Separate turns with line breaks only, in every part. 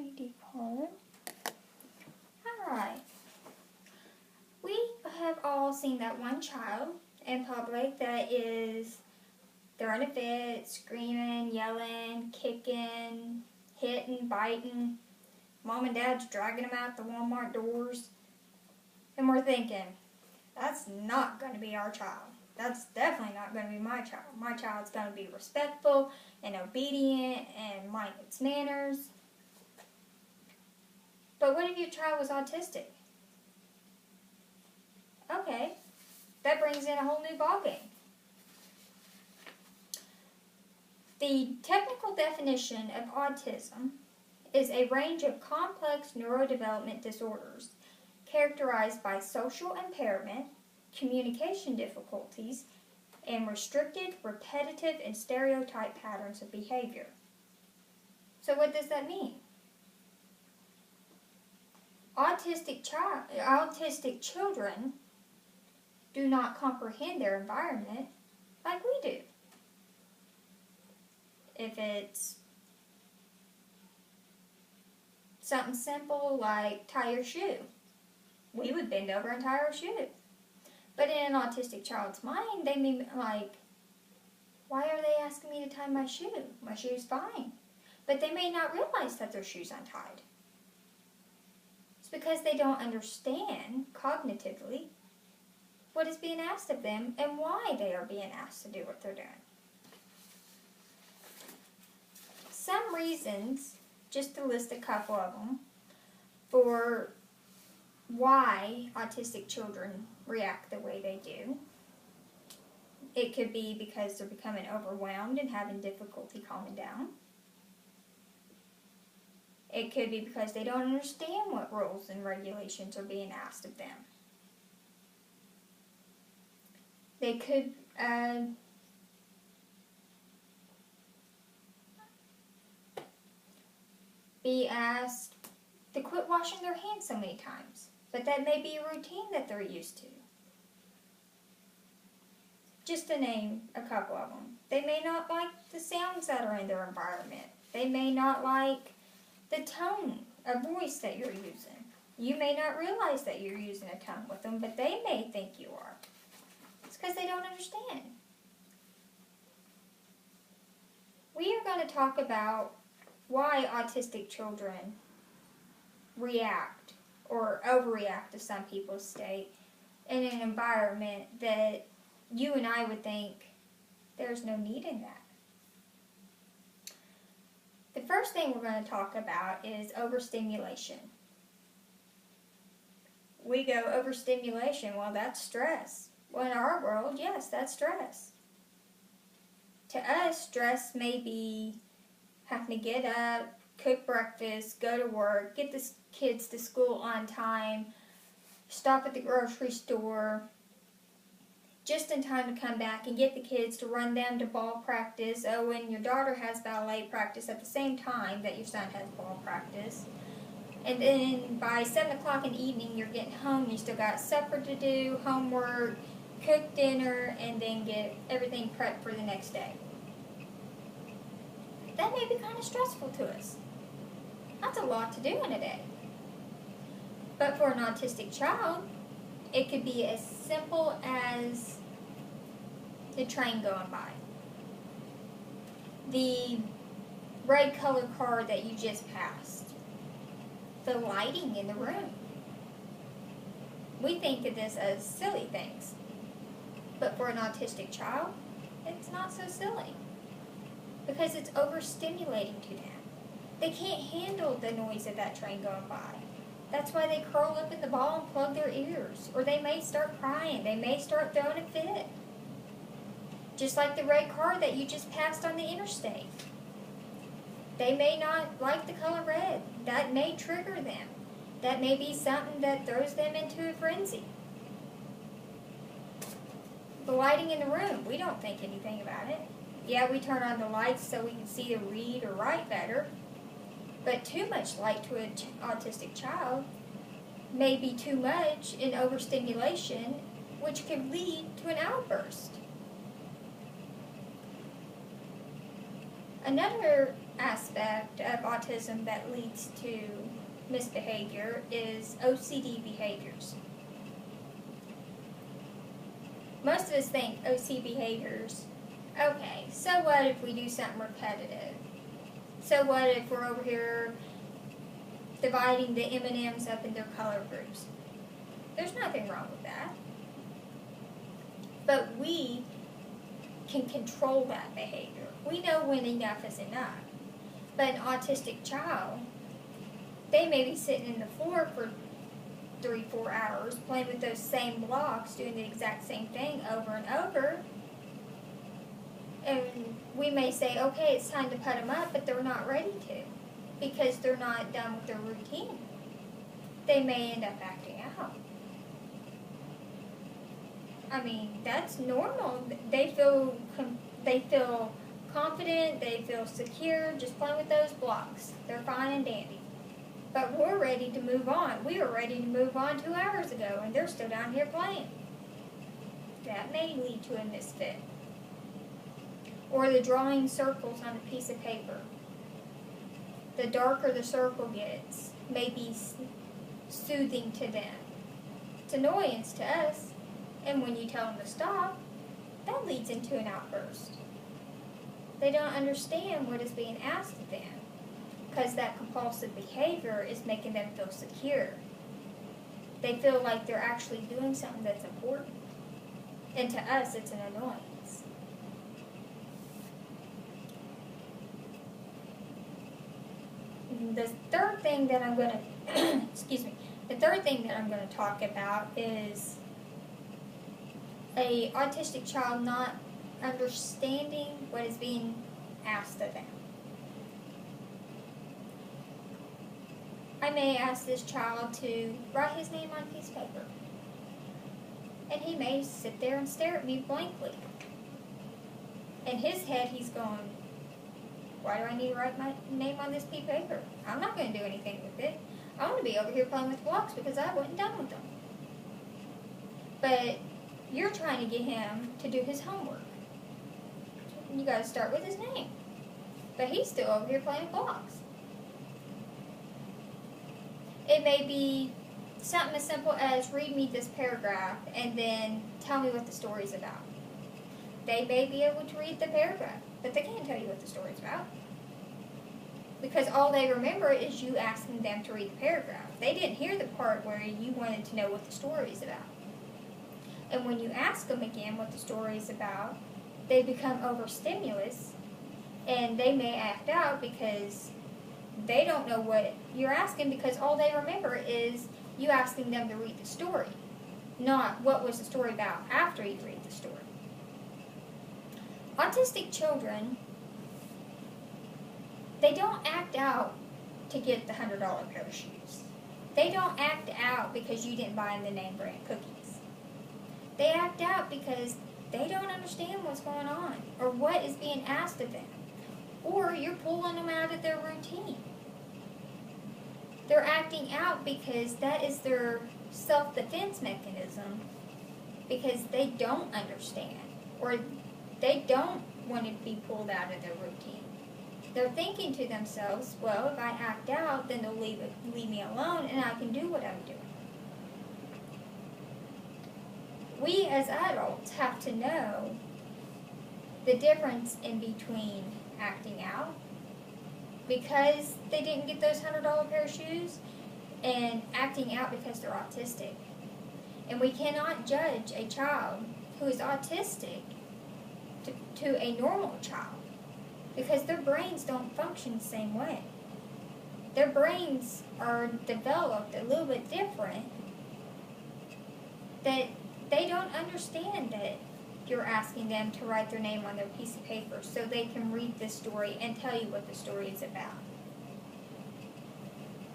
ID card. Alright. We have all seen that one child in public that is throwing a fit, screaming, yelling, kicking, hitting, biting. Mom and Dad's dragging them out the Walmart doors. And we're thinking, that's not going to be our child. That's definitely not going to be my child. My child's going to be respectful and obedient and mind its manners. But what if your child was autistic? Okay, that brings in a whole new ballgame. The technical definition of autism is a range of complex neurodevelopment disorders characterized by social impairment, communication difficulties, and restricted, repetitive, and stereotype patterns of behavior. So what does that mean? Autistic children do not comprehend their environment like we do. If it's something simple like tie your shoe, we would bend over and tie our shoe. But in an autistic child's mind, they may be like, why are they asking me to tie my shoe? My shoe's fine. But they may not realize that their shoe's untied. It's because they don't understand cognitively what is being asked of them and why they are being asked to do what they're doing. Some reasons, just to list a couple of them, for why autistic children react the way they do. It could be because they're becoming overwhelmed and having difficulty calming down. It could be because they don't understand what rules and regulations are being asked of them. They could be asked to quit washing their hands so many times, but that may be a routine that they're used to. Just to name a couple of them. They may not like the sounds that are in their environment. They may not like the tone of voice that you're using. You may not realize that you're using a tone with them, but they may think you are. It's because they don't understand. We are going to talk about why autistic children react or overreact to some people's state in an environment that you and I would think there's no need in that. The first thing we're going to talk about is overstimulation. We go, overstimulation, well, that's stress. Well, in our world, yes, that's stress. To us, stress may be having to get up, cook breakfast, go to work, get the kids to school on time, stop at the grocery store, just in time to come back and get the kids to run them to ball practice. Oh, and your daughter has ballet practice at the same time that your son has ball practice. And then by 7 o'clock in the evening, you're getting home, you still got supper to do, homework, cook dinner, and then get everything prepped for the next day. That may be kind of stressful to us. That's a lot to do in a day. But for an autistic child, it could be as simple as the train going by. The red colored car that you just passed. The lighting in the room. We think of this as silly things. But for an autistic child, it's not so silly. Because it's overstimulating to them. They can't handle the noise of that train going by. That's why they curl up in the ball and plug their ears. Or they may start crying. They may start throwing a fit. Just like the red car that you just passed on the interstate. They may not like the color red. That may trigger them. That may be something that throws them into a frenzy. The lighting in the room, we don't think anything about it. Yeah, we turn on the lights so we can see to read or write better. But too much light to an autistic child may be too much in overstimulation, which could lead to an outburst. Another aspect aspect of autism that leads to misbehavior is OCD behaviors. Most of us think OCD behaviors, okay, so what if we do something repetitive? So what if we're over here dividing the M&Ms up into color groups? There's nothing wrong with that. But we can control that behavior. We know when enough is enough. But an autistic child, they may be sitting in the floor for 3-4 hours playing with those same blocks, doing the exact same thing over and over. And we may say, okay, it's time to put them up, but they're not ready to because they're not done with their routine. They may end up acting out. I mean, that's normal. They feel confident, they feel secure just playing with those blocks. They're fine and dandy. But we're ready to move on. We were ready to move on 2 hours ago, and they're still down here playing. That may lead to a misfit. Or the drawing circles on a piece of paper. The darker the circle gets, may be soothing to them. It's annoyance to us. And when you tell them to stop, that leads into an outburst. They don't understand what is being asked of them because that compulsive behavior is making them feel secure. They feel like they're actually doing something that's important. And to us, it's an annoyance. The third thing that I'm going to, the third thing that I'm going to talk about is a autistic child not understanding what is being asked of them. I may ask this child to write his name on a piece of paper, and he may sit there and stare at me blankly. In his head, he's going, why do I need to write my name on this piece of paper? I'm not going to do anything with it. I want to be over here playing with blocks because I wasn't done with them. But you're trying to get him to do his homework. You got to start with his name. But he's still over here playing with blocks. It may be something as simple as read me this paragraph and then tell me what the story's about. They may be able to read the paragraph, but they can't tell you what the story's about. Because all they remember is you asking them to read the paragraph. They didn't hear the part where you wanted to know what the story's about. And when you ask them again what the story is about, they become overstimulus, and they may act out because they don't know what you're asking because all they remember is you asking them to read the story, not what was the story about after you read the story. Autistic children, they don't act out to get the $100 pair of shoes. They don't act out because you didn't buy them the name brand cookies. They act out because they don't understand what's going on or what is being asked of them. Or you're pulling them out of their routine. They're acting out because that is their self-defense mechanism because they don't understand or they don't want to be pulled out of their routine. They're thinking to themselves, well, if I act out, then they'll leave me alone and I can do what I'm doing. We as adults have to know the difference in between acting out because they didn't get those $100 pair of shoes and acting out because they're autistic. And we cannot judge a child who is autistic to a normal child because their brains don't function the same way. Their brains are developed a little bit different that they don't understand that you're asking them to write their name on their piece of paper so they can read the story and tell you what the story is about.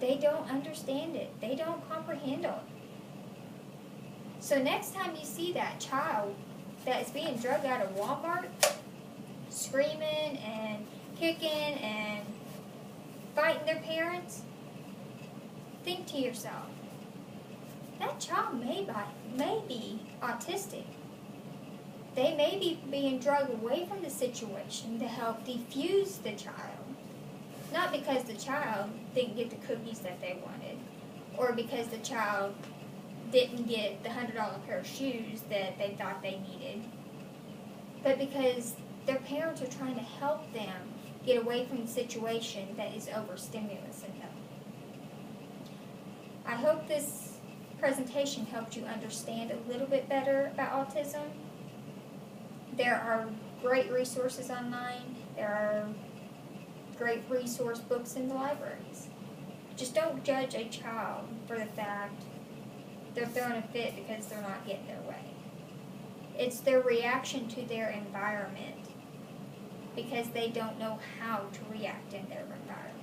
They don't understand it. They don't comprehend it. So next time you see that child that is being drugged out of Walmart, screaming and kicking and fighting their parents, think to yourself, that child may be autistic. They may be being drugged away from the situation to help defuse the child. Not because the child didn't get the cookies that they wanted, or because the child didn't get the $100 pair of shoes that they thought they needed, but because their parents are trying to help them get away from the situation that is overstimulating them. I hope this presentation helped you understand a little bit better about autism. There are great resources online. There are great resource books in the libraries. Just don't judge a child for the fact they're throwing a fit because they're not getting their way. It's their reaction to their environment because they don't know how to react in their environment.